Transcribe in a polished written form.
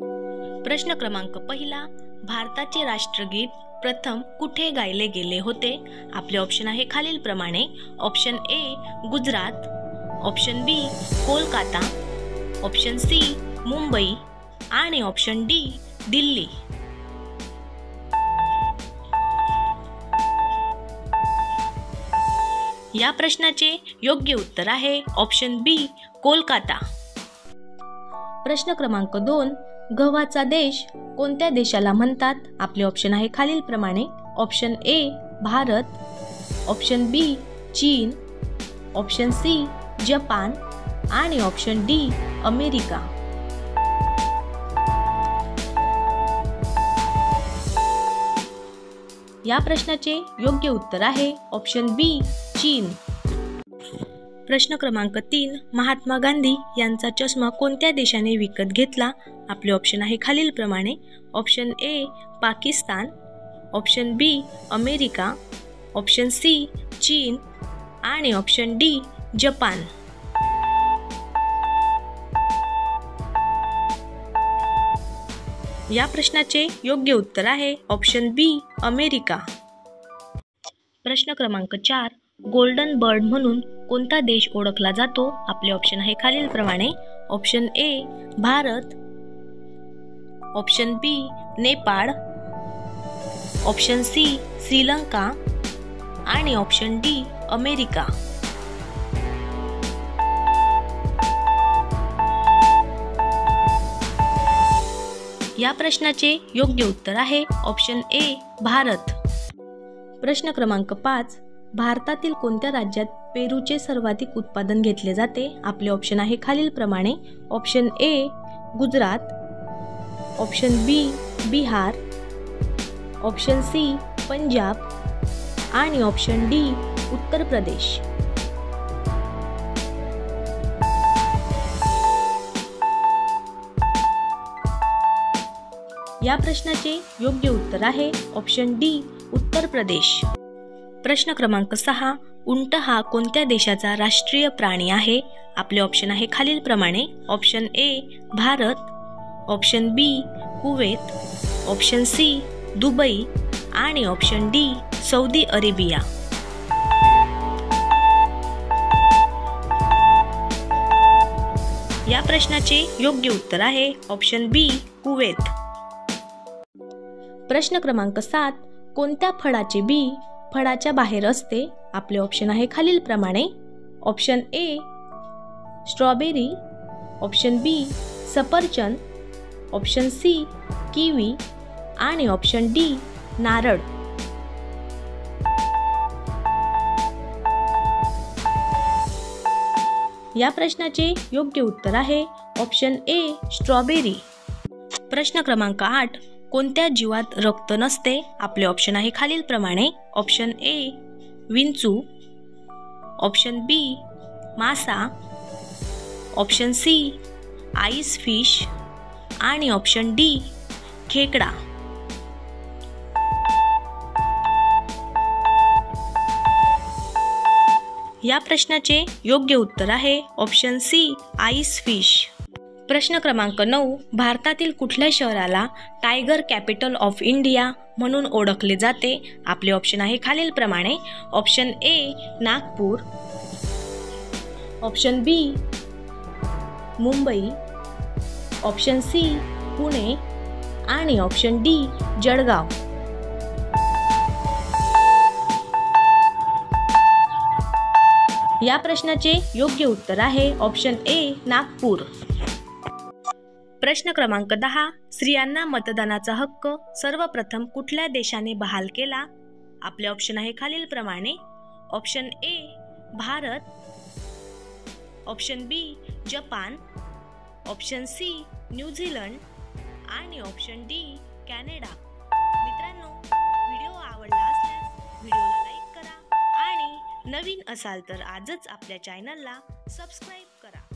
प्रश्न क्रमांक पहिला, भारताचे राष्ट्रगीत प्रथम कुठे गायले गेले होते? आपले ऑप्शन आहे खालीलप्रमाणे. Option A Gujarat, option B Kolkata, option C Mumbai आणि ऑप्शन डी दिल्ली. या प्रश्नाचे योग्य उत्तर आहे ऑप्शन बी कोलकाता. प्रश्न क्रमांक 2, गव्हाचा देश कोणत्या देशाला म्हणतात? आपले ऑप्शन आहे खालीलप्रमाणे. ऑप्शन ए भारत, ऑप्शन बी चीन, ऑप्शन सी जपान आणि ऑप्शन डी अमेरिका. या प्रश्नाचे योग्य उत्तर आहे ऑप्शन बी चीन. प्रश्न क्रमांक 3, महात्मा गांधी यांचा चष्मा कोणत्या देशाने विकत घेतला? आपले ऑप्शन आहे खालीलप्रमाणे. Option A Pakistan, option B America, option C चीन आणि ऑप्शन डी जपान. या प्रश्नाचे योग्य उत्तर आहे ऑप्शन बी अमेरिका. प्रश्न क्रमांक 4, गोल्डन बर्ड म्हणून कोणता देश ओळखला जातो? आपले ऑप्शन आहे खालीलप्रमाणे. Option A Bharat, option B Nepal, option C Sri Lanka आणि ऑप्शन डी अमेरिका. या प्रश्नाचे योग्य उत्तर आहे ऑप्शन ए भारत. प्रश्न क्रमांक 5, भारतातील कोणत्या राज्यात पेरूचे सर्वाधिक उत्पादन घेतले जाते? आपले ऑप्शन आहे खालीलप्रमाणे. Option A Gujarat, option B Bihar, option C Punjab आणि ऑप्शन डी उत्तर प्रदेश. या प्रश्नाचे योग्य उत्तर आहे ऑप्शन डी उत्तर प्रदेश. प्रश्न क्रमांक 6, उंट हा कोणत्या देशाचा राष्ट्रीय प्राणी आहे? आपले ऑप्शन आहे खालीलप्रमाणे. Option A Bharat, option B Kuwait, option C Dubai आणि ऑप्शन डी सौदी अरेबिया. या प्रश्नाचे योग्य उत्तर आहे ऑप्शन बी कुवेत. प्रश्न क्रमांक 7, कोणत्या फळाचे बी फळाच्या बाहेर असते? आपले ऑप्शन आहे खालीलप्रमाणे. ऑप्शन ए स्ट्रॉबेरी, ऑप्शन बी सफरचंद, ऑप्शन सी किवी आणि ऑप्शन डी नारळ. या प्रश्नाचे योग्य उत्तर आहे ऑप्शन ए स्ट्रॉबेरी. प्रश्न क्रमांक 8, कोणत्या जीवात रक्त नसते? आपले ऑप्शन आहे खालीलप्रमाणे. ऑप्शन ए विंचू, ऑप्शन बी मासा, ऑप्शन सी आईस फिश आणि ऑप्शन डी खेकडा. या प्रश्नाचे योग्य उत्तर आहे ऑप्शन सी आईस फिश. प्रश्न क्रमांक 9, भारतातील कुठल्या शहराला टायगर कॅपिटल ऑफ इंडिया म्हणून ओळखले जाते? आपले ऑप्शन आहे खालीलप्रमाणे. Option A Nagpur, option B Mumbai, option C Pune आणि ऑप्शन डी जळगाव. या प्रश्नाचे योग्य उत्तर आहे ऑप्शन ए नागपूर. प्रश्न क्रमांक 10, स्त्रियांना मतदानाचा हक्क सर्वप्रथम कुठल्या देशाने बहाल केला? आपले ऑप्शन आहे खालीलप्रमाणे. Option A Bharat, option B Japan, option C New Zealand आणि ऑप्शन डी कॅनडा. मित्रांनो, व्हिडिओ आवडला असल्यास व्हिडिओला लाईक करा आणि नवीन असाल तर आजच आपल्या चॅनलला सबस्क्राईब करा.